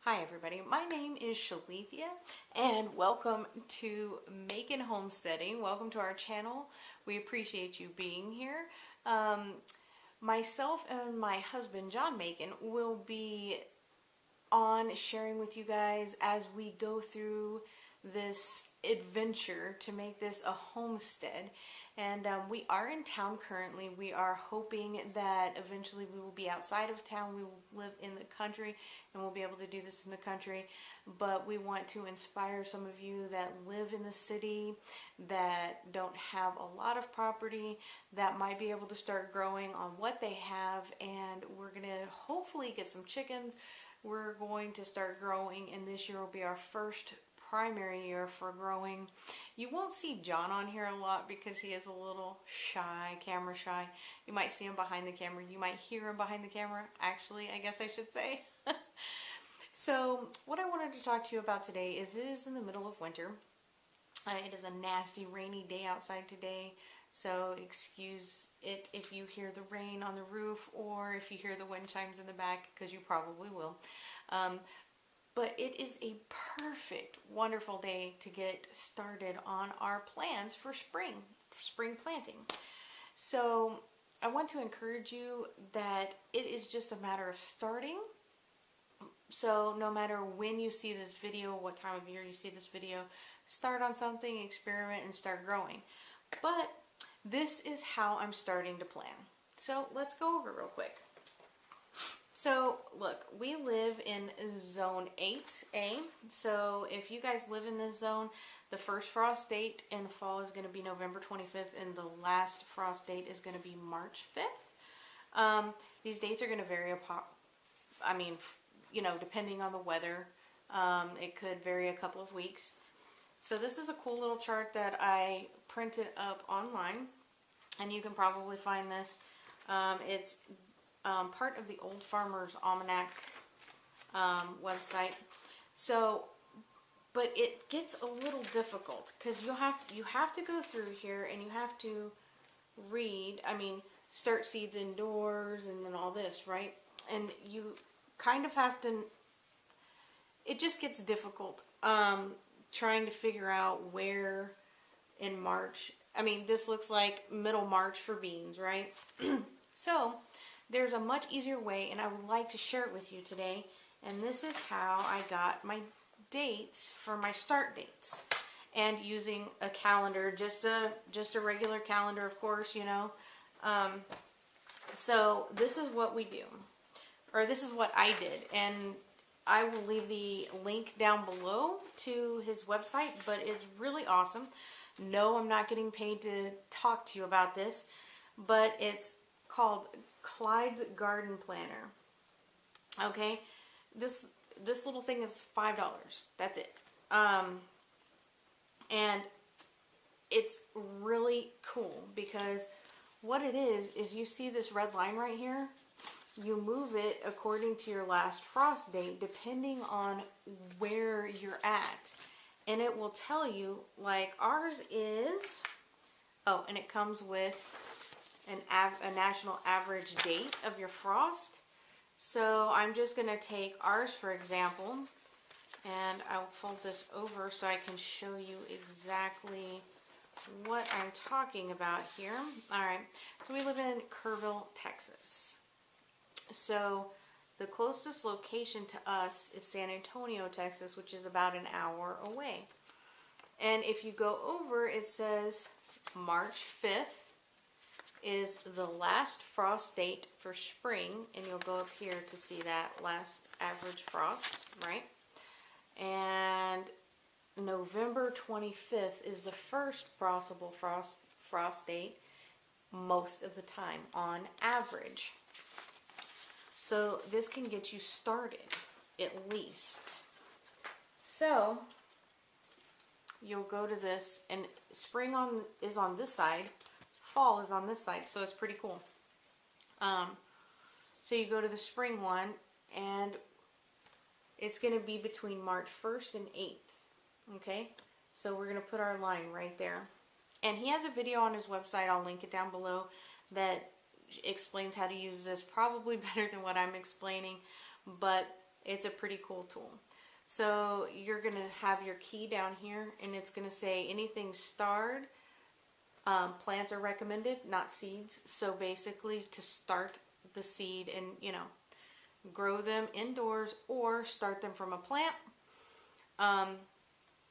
Hi everybody, my name is Shalithia and welcome to Making Homesteading. Welcome to our channel. We appreciate you being here. Myself and my husband John Macon will be on sharing with you guys as we go through this adventure to make this a homestead. And we are in town currently. We are hoping that eventually we will be outside of town. We will live in the country and we'll be able to do this in the country. But we want to inspire some of you that live in the city, that don't have a lot of property, that might be able to start growing on what they have. And we're going to hopefully get some chickens. We're going to start growing, and this year will be our first primary year for growing. You won't see John on here a lot because he is a little shy, camera shy. You might see him behind the camera. You might hear him behind the camera, actually, I guess I should say. So what I wanted to talk to you about today is it is in the middle of winter. It is a nasty rainy day outside today, so excuse it if you hear the rain on the roof or if you hear the wind chimes in the back, because you probably will. But it is a perfect, wonderful day to get started on our plans for spring planting. So I want to encourage you that it is just a matter of starting. So no matter when you see this video, what time of year you see this video, start on something, experiment, and start growing. But this is how I'm starting to plan. So let's go over it real quick. So look, we live in zone 8A. So if you guys live in this zone, the first frost date in fall is going to be November 25th and the last frost date is going to be March 5th. These dates are going to vary, depending on the weather. It could vary a couple of weeks. So this is a cool little chart that I printed up online, and you can probably find this. It's part of the Old Farmer's Almanac website. So, but it gets a little difficult because you have to go through here and you have to read. Start seeds indoors and then all this, right? And you kind of have to. It just gets difficult trying to figure out where in March. This looks like middle March for beans, right? So there's a much easier way, and I would like to share it with you today. And this is how I got my dates for my start dates. And using a calendar, just a regular calendar, of course, you know. So this is what we do, or this is what I did. And I will leave the link down below to his website, but it's really awesome. No, I'm not getting paid to talk to you about this, but it's called Clyde's Garden Planner. Okay, this little thing is $5. That's it. And it's really cool because what it is you see this red line right here. You move it according to your last frost date, depending on where you're at, and it will tell you. Like ours is, and it comes with a national average date of your frost. So I'm just going to take ours for example, and I'll fold this over so I can show you exactly what I'm talking about here. Alright, so we live in Kerrville, Texas. So the closest location to us is San Antonio, Texas, which is about an hour away. And if you go over, it says March 5th is the last frost date for spring, and you'll go up here to see that last average frost, right? And November 25th is the first possible frost date most of the time on average. So this can get you started at least. So you'll go to this, and spring is on this side, fall is on this side, so it's pretty cool. So you go to the spring one, and it's going to be between March 1st and 8th. Okay, so we're going to put our line right there. And he has a video on his website, I'll link it down below, that explains how to use this probably better than what I'm explaining, but It's a pretty cool tool. So you're going to have your key down here, and it's going to say anything starred. Plants are recommended, not seeds. So basically to start the seed and, you know, grow them indoors or start them from a plant.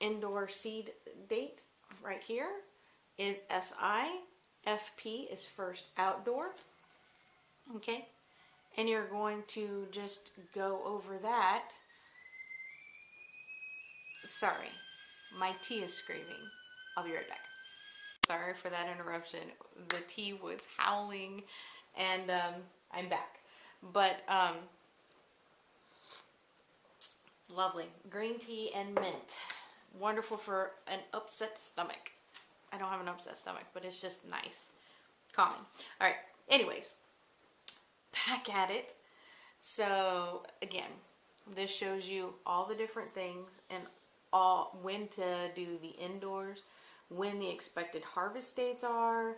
Indoor seed date right here is SI. FP is first outdoor. Okay. And you're going to just go over that. Sorry, my tea is screaming. I'll be right back. Sorry for that interruption. The tea was howling, and I'm back. But lovely. Green tea and mint. Wonderful for an upset stomach. I don't have an upset stomach, but it's just nice. Calming. All right. Anyways, back at it. So again, this shows you all the different things and all when to do the indoors, when the expected harvest dates are,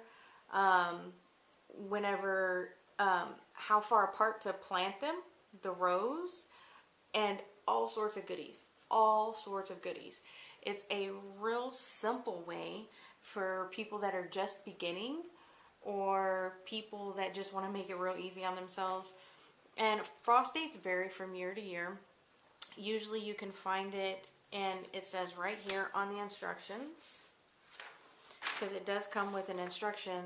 whenever, how far apart to plant them, the rows, and all sorts of goodies. All sorts of goodies. It's a real simple way for people that are just beginning or people that just want to make it real easy on themselves. And frost dates vary from year to year. Usually you can find it, and it says right here on the instructions, because it does come with an instruction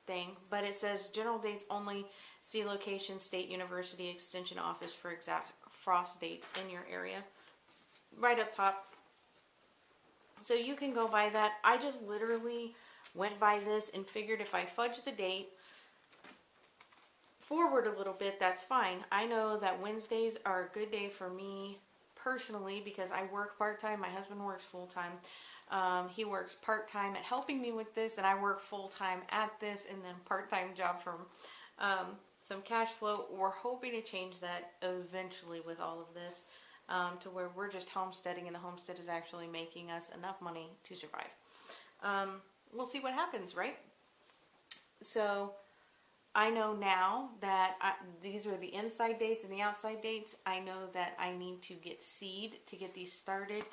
thing, but it says general dates only. See location, state, university, extension office for exact frost dates in your area. Right up top. So you can go by that. I just literally went by this and figured if I fudge the date forward a little bit, that's fine. I know that Wednesdays are a good day for me personally because I work part-time. My husband works full-time. He works part-time at helping me with this, and I work full-time at this, and then part-time job from some cash flow. We're hoping to change that eventually with all of this to where we're just homesteading, and the homestead is actually making us enough money to survive. We'll see what happens, right? So I know now that these are the inside dates and the outside dates. I know that I need to get seed to get these started,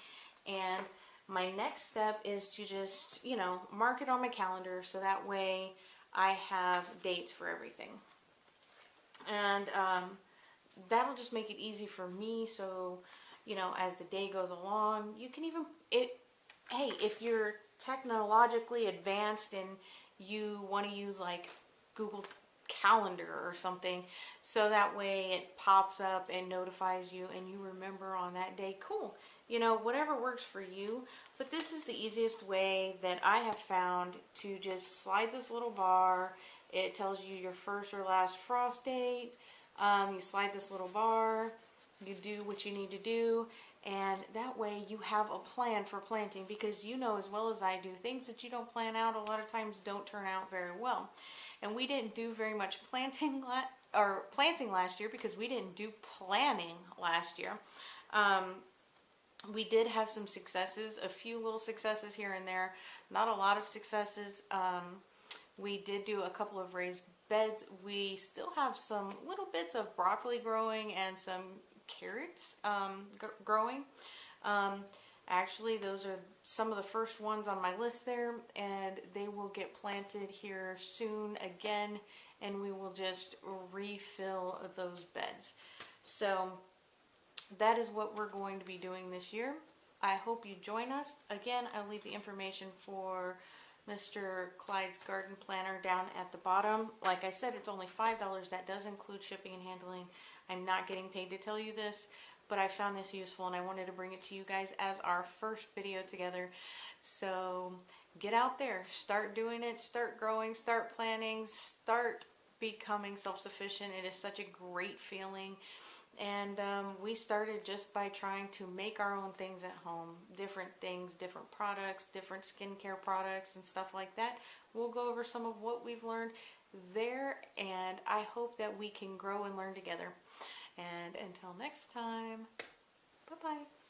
and my next step is to just, you know, mark it on my calendar so that way I have dates for everything. And that'll just make it easy for me. So, you know, as the day goes along, you can even, hey, if you're technologically advanced and you want to use like Google Calendar or something, so that way it pops up and notifies you and you remember on that day, cool. You know, whatever works for you. But this is the easiest way that I have found to just slide this little bar. It tells you your first or last frost date. You slide this little bar. You do what you need to do. And that way you have a plan for planting, because you know as well as I do, things that you don't plan out a lot of times don't turn out very well. And we didn't do very much planting last year because we didn't do planning last year. We did have some successes, a few little successes here and there, not a lot of successes. We did do a couple of raised beds. We still have some little bits of broccoli growing and some carrots growing. Actually, those are some of the first ones on my list there, and they will get planted here soon again, and we will just refill those beds. So that is what we're going to be doing this year. I hope you join us. Again, I'll leave the information for Mr. Clyde's garden planner down at the bottom. Like I said, it's only $5. That does include shipping and handling. I'm not getting paid to tell you this, but I found this useful and I wanted to bring it to you guys as our first video together. So get out there, start doing it, start growing, start planning, start becoming self-sufficient. It is such a great feeling. And we started just by trying to make our own things at home. Different things, different products, different skincare products and stuff like that. We'll go over some of what we've learned there, and I hope that we can grow and learn together. And until next time, bye-bye.